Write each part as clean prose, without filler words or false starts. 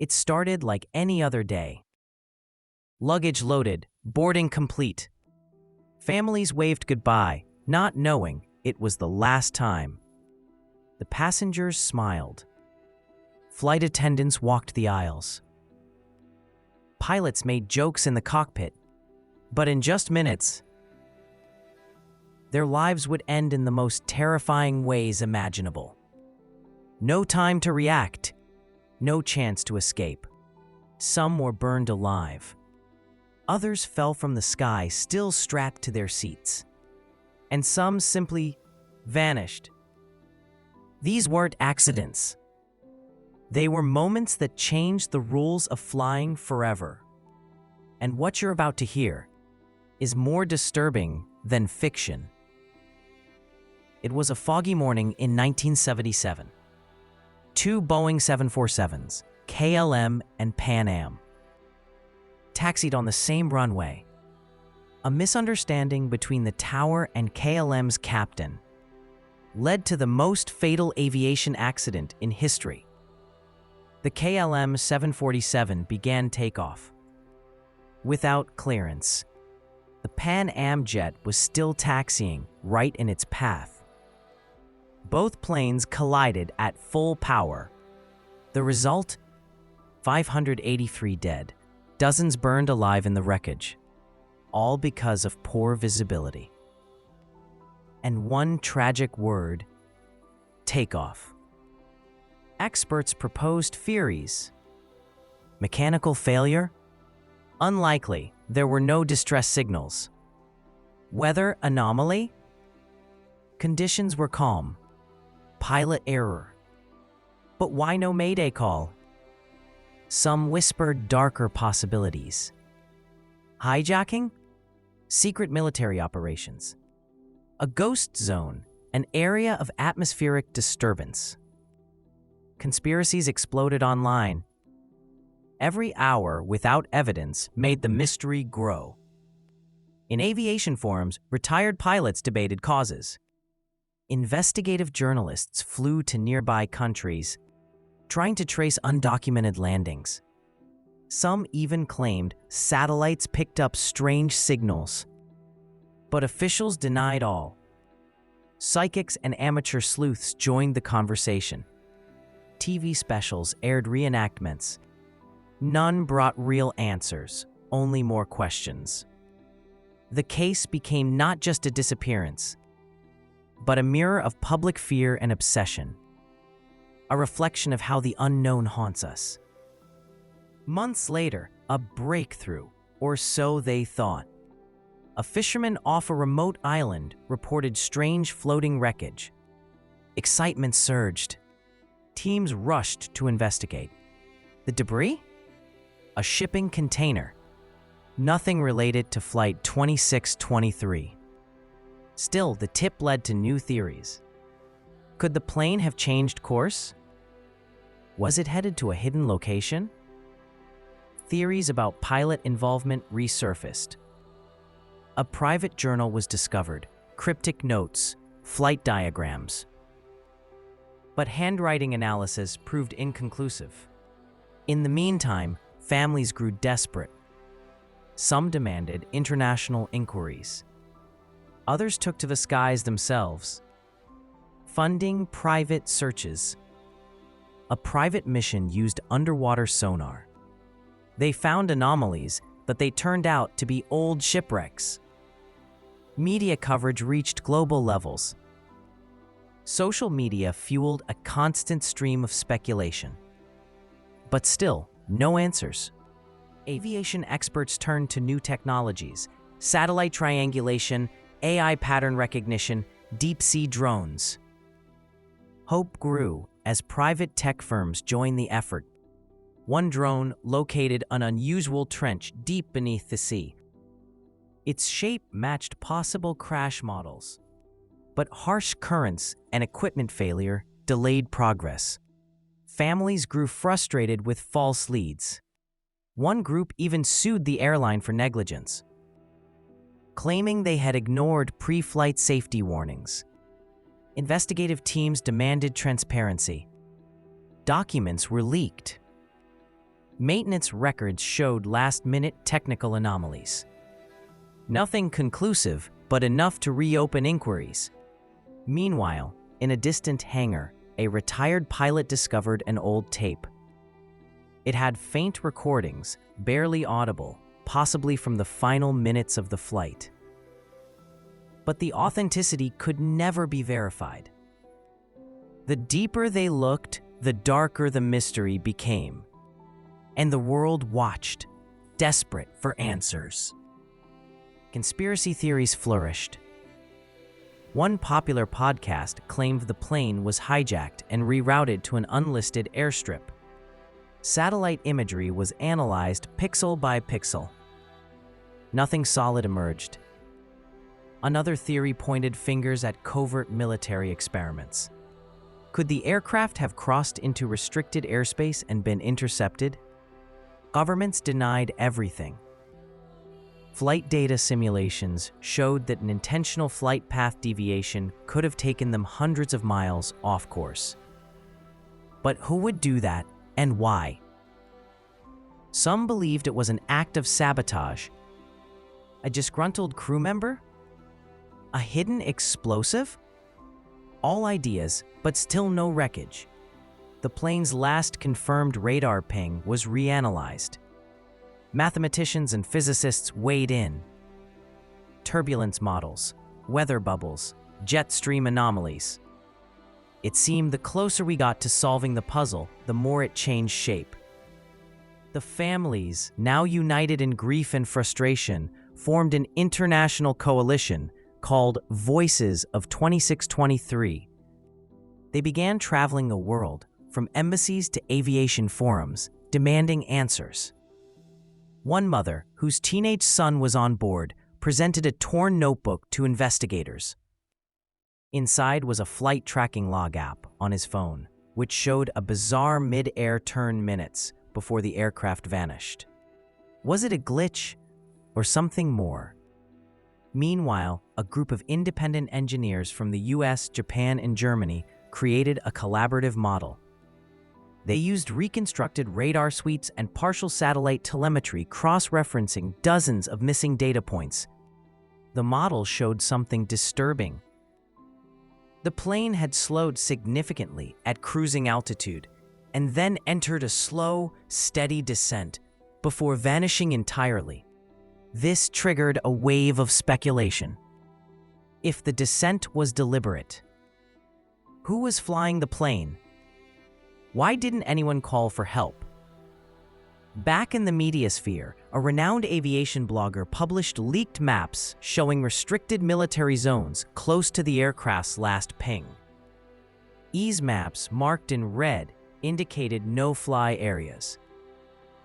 It started like any other day. Luggage loaded, boarding complete. Families waved goodbye, not knowing it was the last time. The passengers smiled. Flight attendants walked the aisles. Pilots made jokes in the cockpit, but in just minutes, their lives would end in the most terrifying ways imaginable. No time to react, no chance to escape. Some were burned alive. Others fell from the sky, still strapped to their seats. And some simply vanished. These weren't accidents. They were moments that changed the rules of flying forever. And what you're about to hear is more disturbing than fiction. It was a foggy morning in 1977. Two Boeing 747s, KLM and Pan Am, taxied on the same runway. A misunderstanding between the tower and KLM's captain led to the most fatal aviation accident in history. The KLM 747 began takeoff. Without clearance, the Pan Am jet was still taxiing right in its path. Both planes collided at full power. The result? 583 dead, dozens burned alive in the wreckage, all because of poor visibility. And one tragic word: takeoff. Experts proposed theories. Mechanical failure? Unlikely, there were no distress signals. Weather anomaly? Conditions were calm. Pilot error. But why no mayday call? Some whispered darker possibilities. Hijacking? Secret military operations. A ghost zone, an area of atmospheric disturbance. Conspiracies exploded online. Every hour without evidence made the mystery grow. In aviation forums, retired pilots debated causes. Investigative journalists flew to nearby countries, trying to trace undocumented landings. Some even claimed satellites picked up strange signals. But officials denied all. Psychics and amateur sleuths joined the conversation. TV specials aired reenactments. None brought real answers, only more questions. The case became not just a disappearance, but a mirror of public fear and obsession, a reflection of how the unknown haunts us. Months later, a breakthrough, or so they thought. A fisherman off a remote island reported strange floating wreckage. Excitement surged. Teams rushed to investigate. The debris? A shipping container. Nothing related to Flight 2623. Still, the tip led to new theories. Could the plane have changed course? Was it headed to a hidden location? Theories about pilot involvement resurfaced. A private journal was discovered, cryptic notes, flight diagrams. But handwriting analysis proved inconclusive. In the meantime, families grew desperate. Some demanded international inquiries. Others took to the skies themselves, funding private searches. A private mission used underwater sonar. They found anomalies, but they turned out to be old shipwrecks. Media coverage reached global levels. Social media fueled a constant stream of speculation. But still, no answers. Aviation experts turned to new technologies: satellite triangulation, AI pattern recognition, deep-sea drones. Hope grew as private tech firms joined the effort. One drone located an unusual trench deep beneath the sea. Its shape matched possible crash models. But harsh currents and equipment failure delayed progress. Families grew frustrated with false leads. One group even sued the airline for negligence, claiming they had ignored pre-flight safety warnings. Investigative teams demanded transparency. Documents were leaked. Maintenance records showed last-minute technical anomalies. Nothing conclusive, but enough to reopen inquiries. Meanwhile, in a distant hangar, a retired pilot discovered an old tape. It had faint recordings, barely audible, possibly from the final minutes of the flight. But the authenticity could never be verified. The deeper they looked, the darker the mystery became. And the world watched, desperate for answers. Conspiracy theories flourished. One popular podcast claimed the plane was hijacked and rerouted to an unlisted airstrip. Satellite imagery was analyzed pixel by pixel. Nothing solid emerged. Another theory pointed fingers at covert military experiments. Could the aircraft have crossed into restricted airspace and been intercepted? Governments denied everything. Flight data simulations showed that an intentional flight path deviation could have taken them hundreds of miles off course. But who would do that, and why? Some believed it was an act of sabotage. A disgruntled crew member? A hidden explosive? All ideas, but still no wreckage. The plane's last confirmed radar ping was reanalyzed. Mathematicians and physicists weighed in. Turbulence models, weather bubbles, jet stream anomalies. It seemed the closer we got to solving the puzzle, the more it changed shape. The families, now united in grief and frustration, formed an international coalition called Voices of 2623. They began traveling the world, from embassies to aviation forums, demanding answers. One mother, whose teenage son was on board, presented a torn notebook to investigators. Inside was a flight tracking log app on his phone, which showed a bizarre mid-air turn minutes before the aircraft vanished. Was it a glitch or something more? Meanwhile, a group of independent engineers from the US, Japan, and Germany created a collaborative model. They used reconstructed radar suites and partial satellite telemetry, cross-referencing dozens of missing data points. The model showed something disturbing. The plane had slowed significantly at cruising altitude and then entered a slow, steady descent before vanishing entirely. This triggered a wave of speculation. If the descent was deliberate, who was flying the plane? Why didn't anyone call for help? Back in the mediasphere, a renowned aviation blogger published leaked maps showing restricted military zones close to the aircraft's last ping. These maps, marked in red, indicated no-fly areas,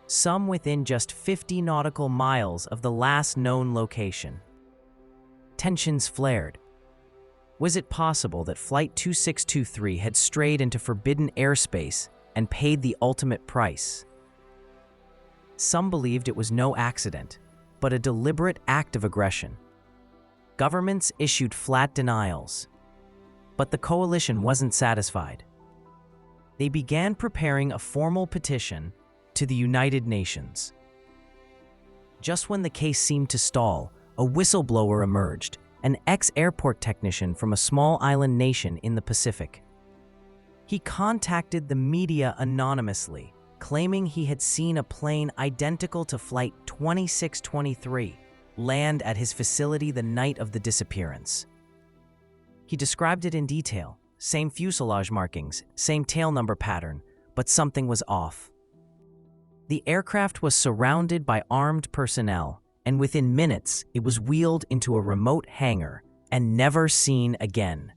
some within just 50 nautical miles of the last known location. Tensions flared. Was it possible that Flight 2623 had strayed into forbidden airspace and paid the ultimate price? Some believed it was no accident, but a deliberate act of aggression. Governments issued flat denials, but the coalition wasn't satisfied. They began preparing a formal petition to the United Nations. Just when the case seemed to stall, a whistleblower emerged, an ex-airport technician from a small island nation in the Pacific. He contacted the media anonymously, claiming he had seen a plane identical to Flight 2623 land at his facility the night of the disappearance. He described it in detail, same fuselage markings, same tail number pattern, but something was off. The aircraft was surrounded by armed personnel, and within minutes, it was wheeled into a remote hangar and never seen again.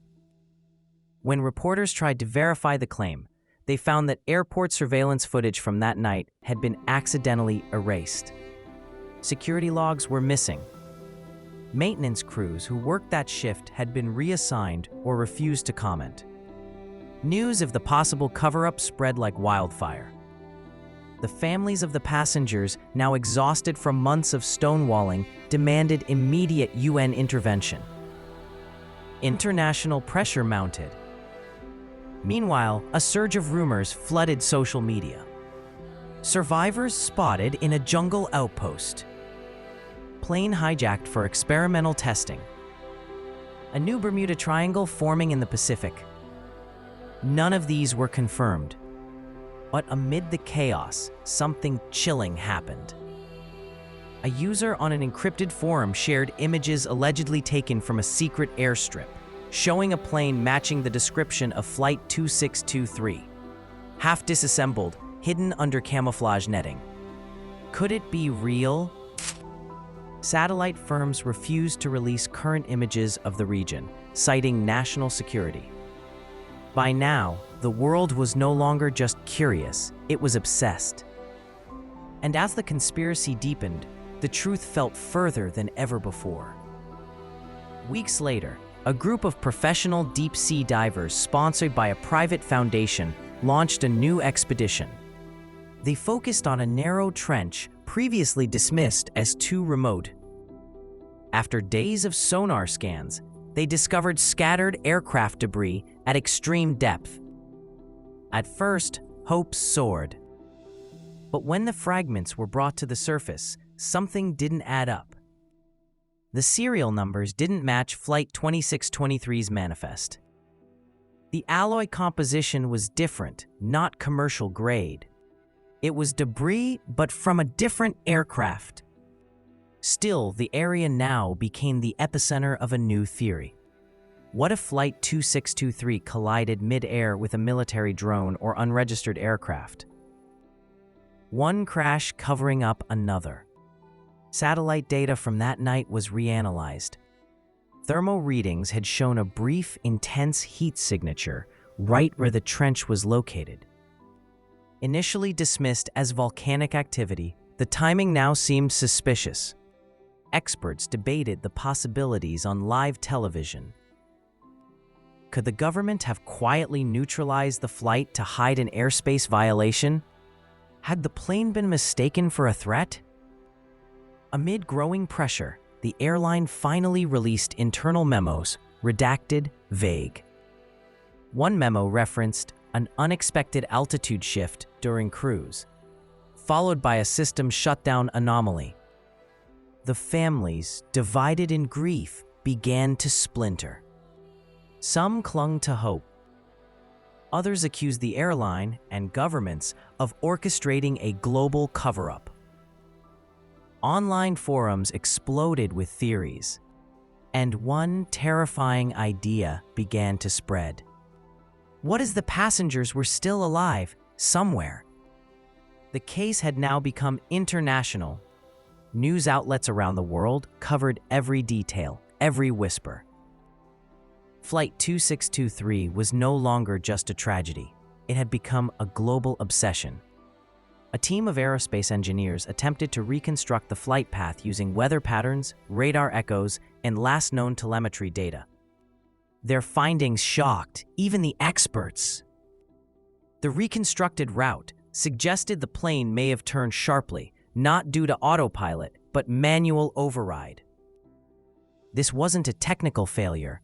When reporters tried to verify the claim, they found that airport surveillance footage from that night had been accidentally erased. Security logs were missing. Maintenance crews who worked that shift had been reassigned or refused to comment. News of the possible cover-up spread like wildfire. The families of the passengers, now exhausted from months of stonewalling, demanded immediate UN intervention. International pressure mounted. Meanwhile, a surge of rumors flooded social media. Survivors spotted in a jungle outpost. Plane hijacked for experimental testing. A new Bermuda Triangle forming in the Pacific. None of these were confirmed. But amid the chaos, something chilling happened. A user on an encrypted forum shared images allegedly taken from a secret airstrip, showing a plane matching the description of Flight 2623. Half disassembled, hidden under camouflage netting. Could it be real? Satellite firms refused to release current images of the region, citing national security. By now, the world was no longer just curious, it was obsessed. And as the conspiracy deepened, the truth felt further than ever before. Weeks later, a group of professional deep-sea divers sponsored by a private foundation launched a new expedition. They focused on a narrow trench previously dismissed as too remote. After days of sonar scans, they discovered scattered aircraft debris at extreme depth. At first, hopes soared. But when the fragments were brought to the surface, something didn't add up. The serial numbers didn't match Flight 2623's manifest. The alloy composition was different, not commercial grade. It was debris, but from a different aircraft. Still, the area now became the epicenter of a new theory. What if Flight 2623 collided mid-air with a military drone or unregistered aircraft? One crash covering up another. Satellite data from that night was reanalyzed. Thermal readings had shown a brief, intense heat signature right where the trench was located. Initially dismissed as volcanic activity, the timing now seemed suspicious. Experts debated the possibilities on live television. Could the government have quietly neutralized the flight to hide an airspace violation? Had the plane been mistaken for a threat? Amid growing pressure, the airline finally released internal memos, redacted, vague. One memo referenced an unexpected altitude shift during cruise, followed by a system shutdown anomaly. The families, divided in grief, began to splinter. Some clung to hope. Others accused the airline and governments of orchestrating a global cover-up. Online forums exploded with theories, and one terrifying idea began to spread. What if the passengers were still alive somewhere? The case had now become international. News outlets around the world covered every detail, every whisper. Flight 2623 was no longer just a tragedy. It had become a global obsession. A team of aerospace engineers attempted to reconstruct the flight path using weather patterns, radar echoes, and last known telemetry data. Their findings shocked even the experts. The reconstructed route suggested the plane may have turned sharply, not due to autopilot, but manual override. This wasn't a technical failure.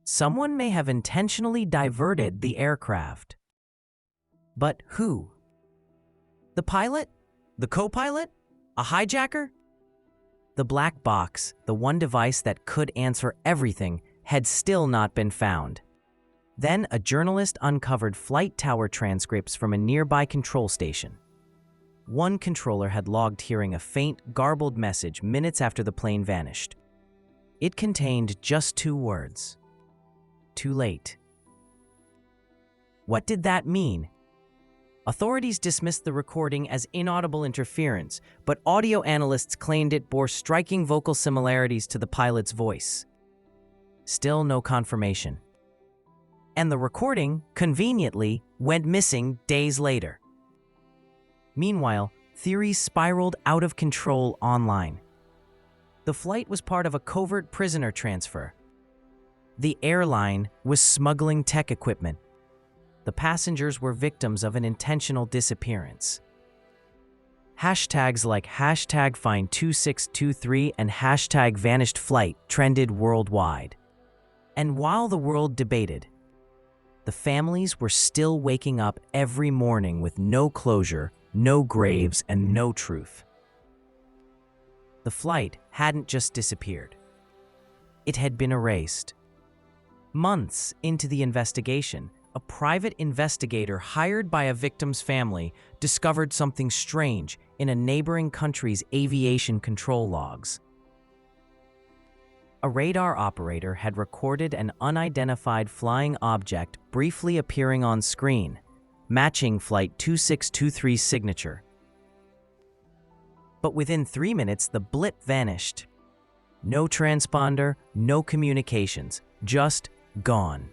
Someone may have intentionally diverted the aircraft. But who? The pilot? The co-pilot? A hijacker? The black box, the one device that could answer everything, had still not been found. Then a journalist uncovered flight tower transcripts from a nearby control station. One controller had logged hearing a faint, garbled message minutes after the plane vanished. It contained just 2 words. Too late. What did that mean? Authorities dismissed the recording as inaudible interference, but audio analysts claimed it bore striking vocal similarities to the pilot's voice. Still no confirmation. And the recording, conveniently, went missing days later. Meanwhile, theories spiraled out of control online. The flight was part of a covert prisoner transfer. The airline was smuggling tech equipment. The passengers were victims of an intentional disappearance. Hashtags like #Find2623 and #VanishedFlight trended worldwide. And while the world debated, The families were still waking up every morning with no closure, no graves, and no truth. The flight hadn't just disappeared. It had been erased. Months into the investigation, a private investigator hired by a victim's family discovered something strange in a neighboring country's aviation control logs. A radar operator had recorded an unidentified flying object briefly appearing on screen, matching Flight 2623's signature. But within 3 minutes, the blip vanished. No transponder, no communications, just gone.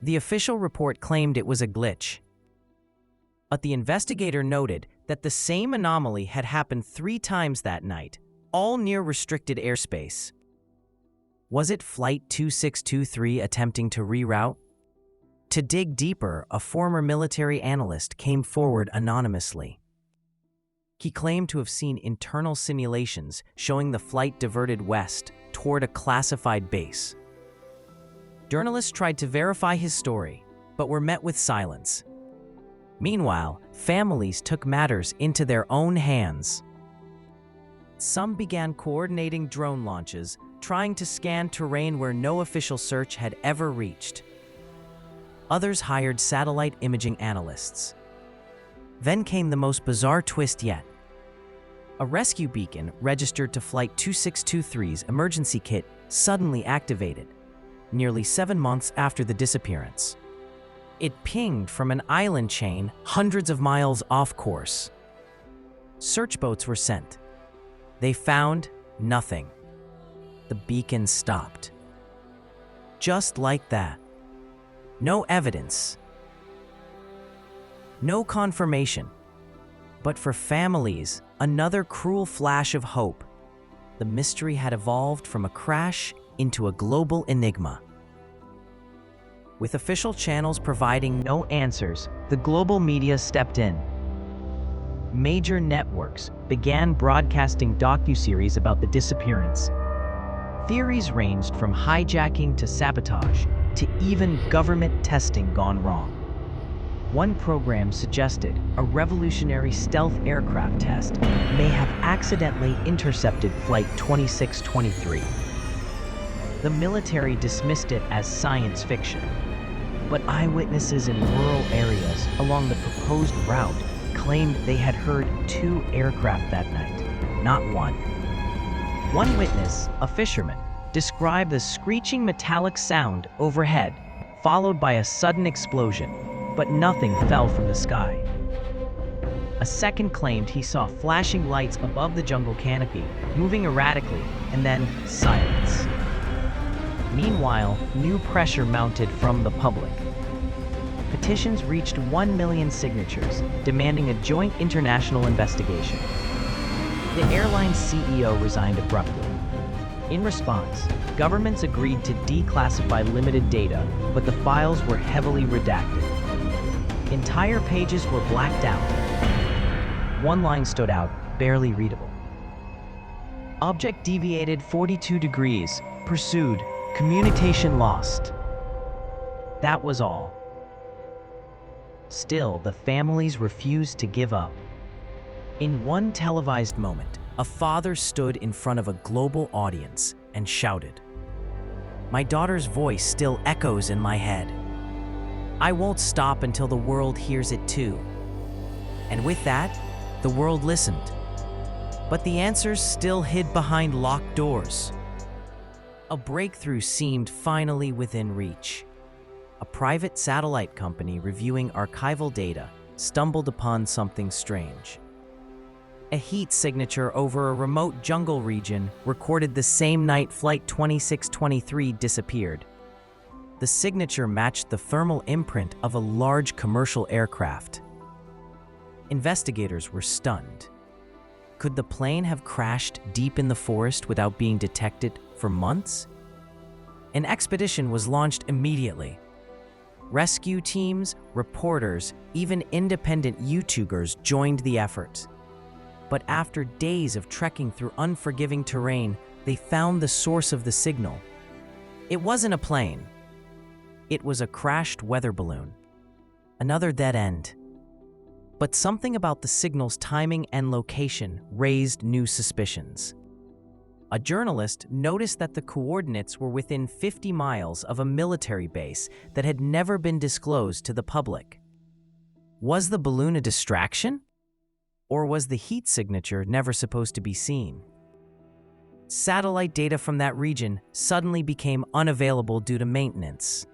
The official report claimed it was a glitch. But the investigator noted that the same anomaly had happened 3 times that night, all near restricted airspace. Was it Flight 2623 attempting to reroute? To dig deeper, a former military analyst came forward anonymously. He claimed to have seen internal simulations showing the flight diverted west toward a classified base. Journalists tried to verify his story, but were met with silence. Meanwhile, families took matters into their own hands. Some began coordinating drone launches, trying to scan terrain where no official search had ever reached. Others hired satellite imaging analysts. Then came the most bizarre twist yet. A rescue beacon registered to Flight 2623's emergency kit suddenly activated, nearly 7 months after the disappearance. It pinged from an island chain hundreds of miles off course. Search boats were sent. They found nothing. The beacon stopped. Just like that. No evidence. No confirmation. But for families, another cruel flash of hope. The mystery had evolved from a crash into a global enigma. With official channels providing no answers, the global media stepped in. Major networks began broadcasting docuseries about the disappearance. Theories ranged from hijacking to sabotage, to even government testing gone wrong. One program suggested a revolutionary stealth aircraft test may have accidentally intercepted Flight 2623. The military dismissed it as science fiction, but eyewitnesses in rural areas along the proposed route claimed they had heard 2 aircraft that night, not 1. One witness, a fisherman, described the screeching metallic sound overhead, followed by a sudden explosion, but nothing fell from the sky. A second claimed he saw flashing lights above the jungle canopy, moving erratically, and then silence. Meanwhile, new pressure mounted from the public. Petitions reached 1 million signatures, demanding a joint international investigation. The airline's CEO resigned abruptly. In response, governments agreed to declassify limited data, but the files were heavily redacted. Entire pages were blacked out. One line stood out, barely readable. Object deviated 42 degrees, pursued, communication lost. That was all. Still, the families refused to give up. In one televised moment, a father stood in front of a global audience and shouted, "My daughter's voice still echoes in my head. I won't stop until the world hears it too." And with that, the world listened. But the answers still hid behind locked doors. A breakthrough seemed finally within reach. A private satellite company reviewing archival data stumbled upon something strange. A heat signature over a remote jungle region recorded the same night Flight 2623 disappeared. The signature matched the thermal imprint of a large commercial aircraft. Investigators were stunned. Could the plane have crashed deep in the forest without being detected for months? An expedition was launched immediately. Rescue teams, reporters, even independent YouTubers joined the effort. But after days of trekking through unforgiving terrain, they found the source of the signal. It wasn't a plane. It was a crashed weather balloon. Another dead end. But something about the signal's timing and location raised new suspicions. A journalist noticed that the coordinates were within 50 miles of a military base that had never been disclosed to the public. Was the balloon a distraction? Or was the heat signature never supposed to be seen? Satellite data from that region suddenly became unavailable due to maintenance.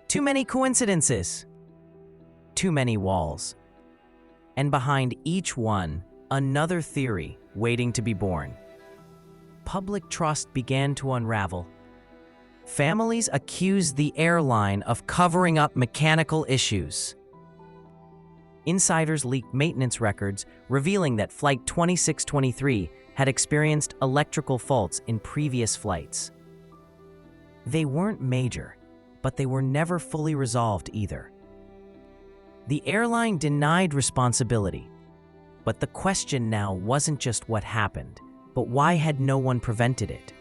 Too many coincidences. Too many walls. And behind each one, another theory waiting to be born. Public trust began to unravel. Families accused the airline of covering up mechanical issues. Insiders leaked maintenance records revealing that Flight 2623 had experienced electrical faults in previous flights. They weren't major, but they were never fully resolved either. The airline denied responsibility, but the question now wasn't just what happened, but why had no one prevented it?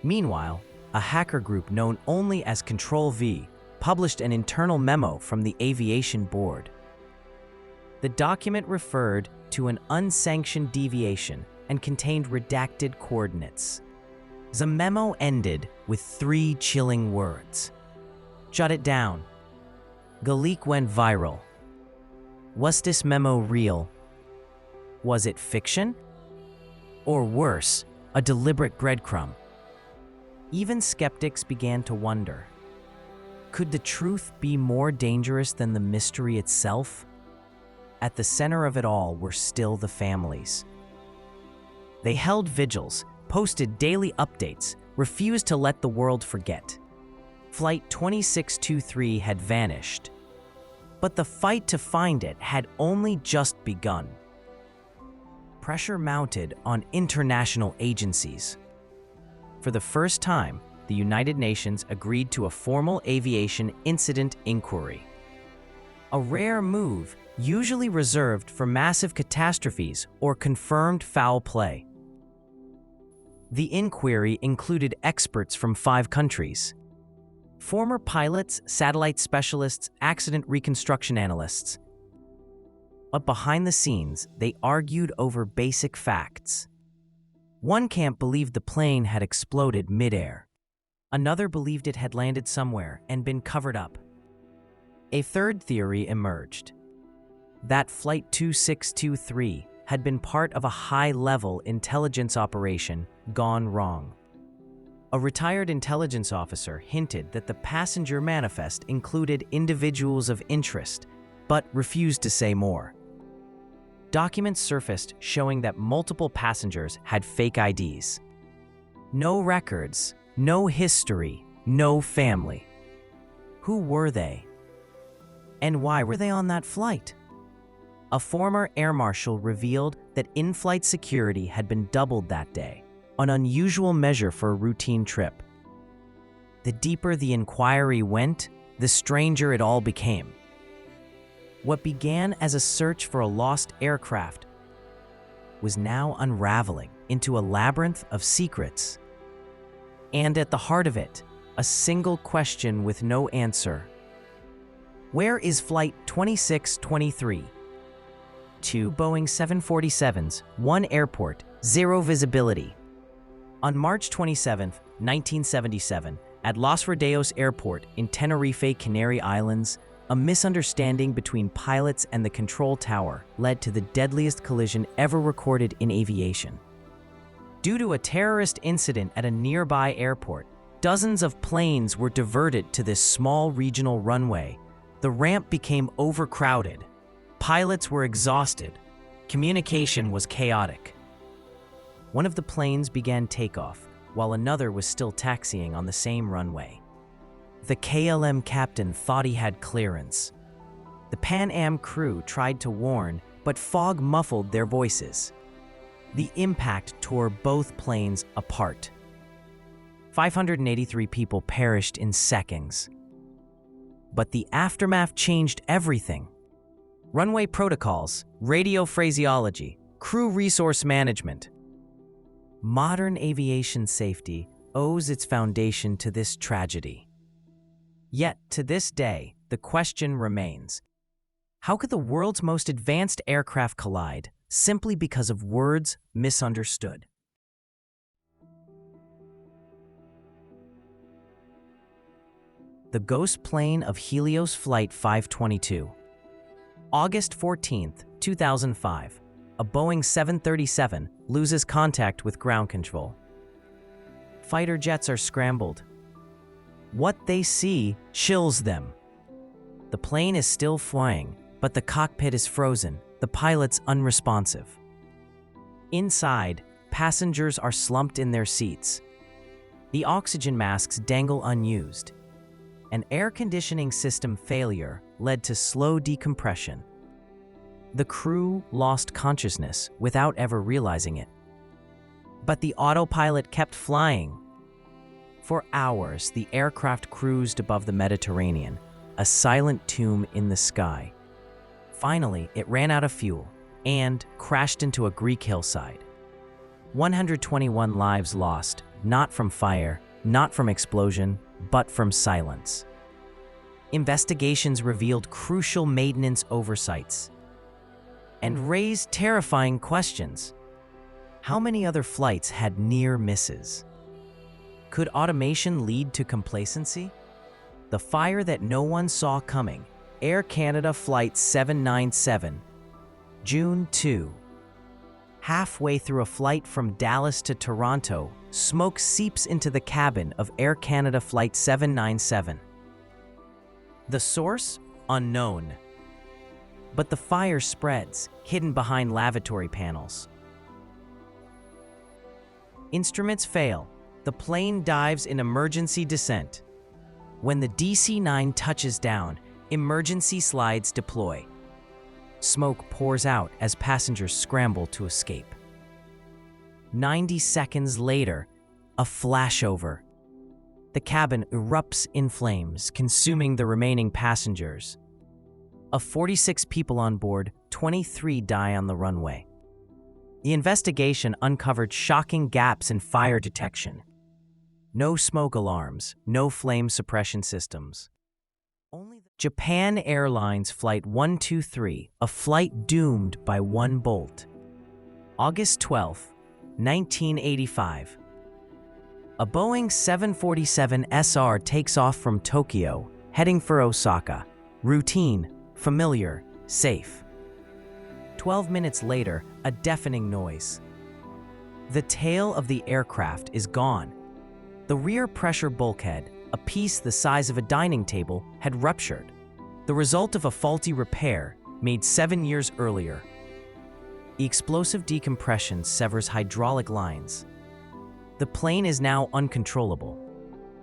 Meanwhile, a hacker group known only as Control V published an internal memo from the aviation board. The document referred to an unsanctioned deviation and contained redacted coordinates. The memo ended with 3 chilling words. Jot it down. The leak went viral. Was this memo real? Was it fiction? Or worse, a deliberate breadcrumb? Even skeptics began to wonder. Could the truth be more dangerous than the mystery itself? At the center of it all were still the families. They held vigils, posted daily updates, refused to let the world forget. Flight 2623 had vanished. But the fight to find it had only just begun. Pressure mounted on international agencies. For the first time, the United Nations agreed to a formal aviation incident inquiry. A rare move usually reserved for massive catastrophes or confirmed foul play. The inquiry included experts from 5 countries. Former pilots, satellite specialists, accident reconstruction analysts. But behind the scenes, they argued over basic facts. One camp believed the plane had exploded mid-air. Another believed it had landed somewhere and been covered up. A third theory emerged. That Flight 2623 had been part of a high-level intelligence operation gone wrong. A retired intelligence officer hinted that the passenger manifest included individuals of interest, but refused to say more. Documents surfaced showing that multiple passengers had fake IDs. No records, no history, no family. Who were they? And why were they on that flight? A former air marshal revealed that in-flight security had been doubled that day, an unusual measure for a routine trip. The deeper the inquiry went, the stranger it all became. What began as a search for a lost aircraft was now unraveling into a labyrinth of secrets. And at the heart of it, a single question with no answer. Where is Flight 2623? 2 Boeing 747s, 1 airport, 0 visibility. On March 27, 1977, at Los Rodeos Airport in Tenerife, Canary Islands, a misunderstanding between pilots and the control tower led to the deadliest collision ever recorded in aviation. Due to a terrorist incident at a nearby airport, dozens of planes were diverted to this small regional runway. The ramp became overcrowded. Pilots were exhausted. Communication was chaotic. One of the planes began takeoff, while another was still taxiing on the same runway. The KLM captain thought he had clearance. The Pan Am crew tried to warn, but fog muffled their voices. The impact tore both planes apart. 583 people perished in seconds. But the aftermath changed everything. Runway protocols, radio phraseology, crew resource management. Modern aviation safety owes its foundation to this tragedy. Yet, to this day, the question remains, how could the world's most advanced aircraft collide simply because of words misunderstood? The ghost plane of Helios Flight 522. August 14, 2005. A Boeing 737 loses contact with ground control. Fighter jets are scrambled. What they see chills them. The plane is still flying, but the cockpit is frozen, the pilots unresponsive. Inside, passengers are slumped in their seats. The oxygen masks dangle unused. An air conditioning system failure led to slow decompression. The crew lost consciousness without ever realizing it. But the autopilot kept flying. For hours, the aircraft cruised above the Mediterranean, a silent tomb in the sky. Finally, it ran out of fuel and crashed into a Greek hillside. 121 lives lost, not from fire, not from explosion, but from silence. Investigations revealed crucial maintenance oversights and raised terrifying questions. How many other flights had near misses? Could automation lead to complacency? The fire that no one saw coming. Air Canada Flight 797, June 2. Halfway through a flight from Dallas to Toronto, smoke seeps into the cabin of Air Canada Flight 797. The source? Unknown. But the fire spreads, hidden behind lavatory panels. Instruments fail. The plane dives in emergency descent. When the DC-9 touches down, emergency slides deploy. Smoke pours out as passengers scramble to escape. 90 seconds later, a flashover. The cabin erupts in flames, consuming the remaining passengers. Of 46 people on board, 23 die on the runway. The investigation uncovered shocking gaps in fire detection. No smoke alarms, no flame suppression systems. Japan Airlines Flight 123, a flight doomed by one bolt. August 12, 1985. A Boeing 747 SR takes off from Tokyo, heading for Osaka. Routine, familiar, safe. 12 minutes later, a deafening noise. The tail of the aircraft is gone. The rear pressure bulkhead, a piece the size of a dining table, had ruptured, the result of a faulty repair made 7 years earlier. The explosive decompression severs hydraulic lines. The plane is now uncontrollable.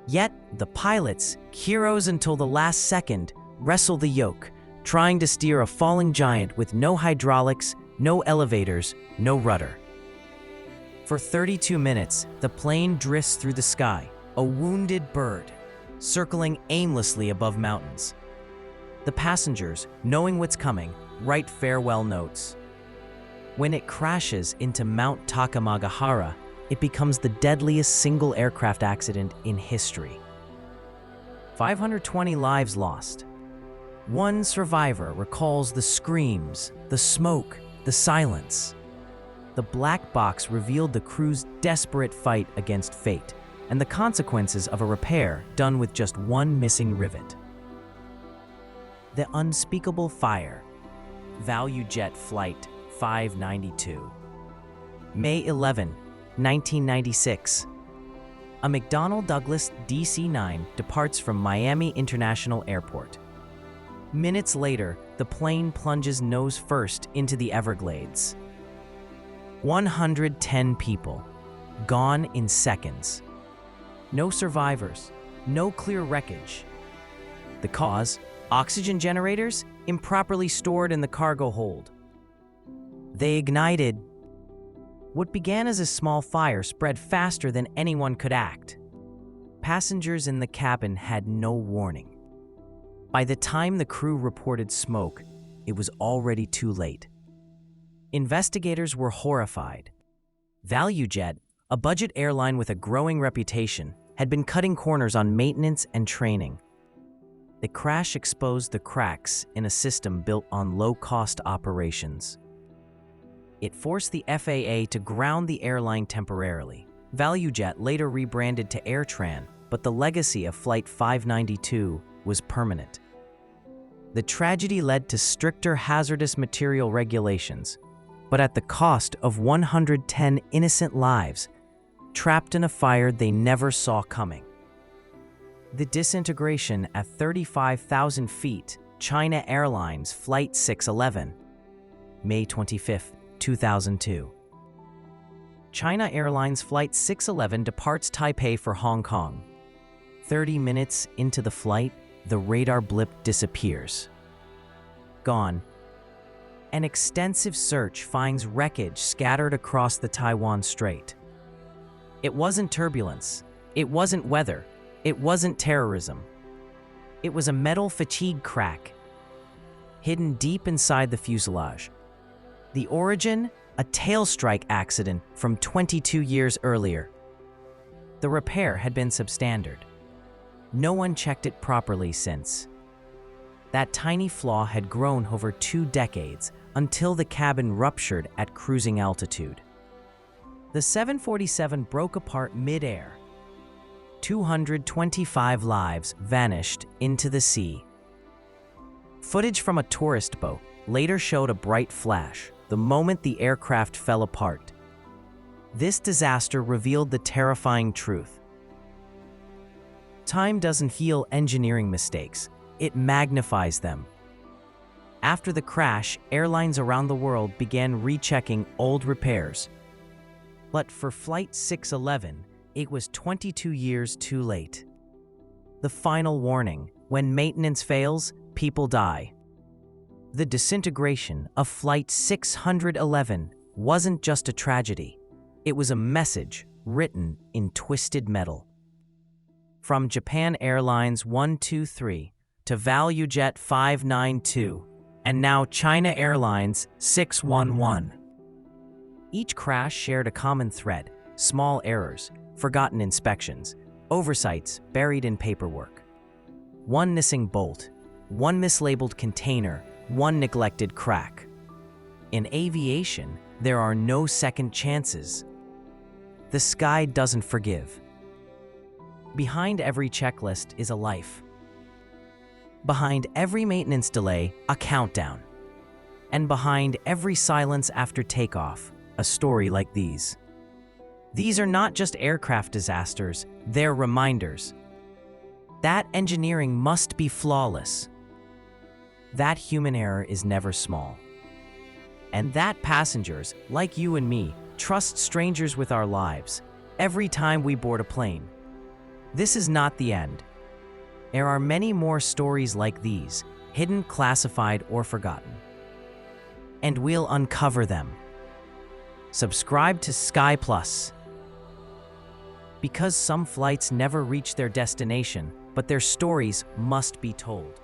Yet, the pilots, heroes until the last second, wrestle the yoke, trying to steer a falling giant with no hydraulics, no elevators, no rudder. For 32 minutes, the plane drifts through the sky, a wounded bird, circling aimlessly above mountains. The passengers, knowing what's coming, write farewell notes. When it crashes into Mount Takamagahara, it becomes the deadliest single aircraft accident in history. 520 lives lost. One survivor recalls the screams, the smoke, the silence. The black box revealed the crew's desperate fight against fate and the consequences of a repair done with just one missing rivet. The unspeakable fire. ValueJet Flight 592. May 11, 1996. A McDonnell Douglas DC-9 departs from Miami International Airport. Minutes later, the plane plunges nose first into the Everglades. 110 people, gone in seconds. No survivors, no clear wreckage. The cause? Oxygen generators improperly stored in the cargo hold. They ignited. What began as a small fire spread faster than anyone could act. Passengers in the cabin had no warning. By the time the crew reported smoke, it was already too late. Investigators were horrified. ValueJet, a budget airline with a growing reputation, had been cutting corners on maintenance and training. The crash exposed the cracks in a system built on low-cost operations. It forced the FAA to ground the airline temporarily. ValueJet later rebranded to AirTran, but the legacy of Flight 592 was permanent. The tragedy led to stricter hazardous material regulations, but at the cost of 110 innocent lives, trapped in a fire they never saw coming. The disintegration at 35,000 feet, China Airlines Flight 611, May 25, 2002. China Airlines Flight 611 departs Taipei for Hong Kong. 30 minutes into the flight, the radar blip disappears. Gone. An extensive search finds wreckage scattered across the Taiwan Strait. It wasn't turbulence. It wasn't weather. It wasn't terrorism. It was a metal fatigue crack, hidden deep inside the fuselage. The origin? A tail strike accident from 22 years earlier. The repair had been substandard. No one checked it properly since. That tiny flaw had grown over 2 decades until the cabin ruptured at cruising altitude. The 747 broke apart mid-air. 225 lives vanished into the sea. Footage from a tourist boat later showed a bright flash the moment the aircraft fell apart. This disaster revealed the terrifying truth. Time doesn't heal engineering mistakes, it magnifies them. After the crash, airlines around the world began rechecking old repairs. But for Flight 611, it was 22 years too late. The final warning: when maintenance fails, people die. The disintegration of Flight 611 wasn't just a tragedy. It was a message written in twisted metal. From Japan Airlines 123 to ValueJet 592, and now China Airlines 611. Each crash shared a common thread: small errors, forgotten inspections, oversights buried in paperwork. One missing bolt, one mislabeled container, one neglected crack. In aviation, there are no second chances. The sky doesn't forgive. Behind every checklist is a life. Behind every maintenance delay, a countdown. And behind every silence after takeoff, a story like these. These are not just aircraft disasters, they're reminders. That engineering must be flawless. That human error is never small. And that passengers, like you and me, trust strangers with our lives every time we board a plane. This is not the end. There are many more stories like these, hidden, classified, or forgotten. And we'll uncover them. Subscribe to SKYPLUS. Because some flights never reach their destination, but their stories must be told.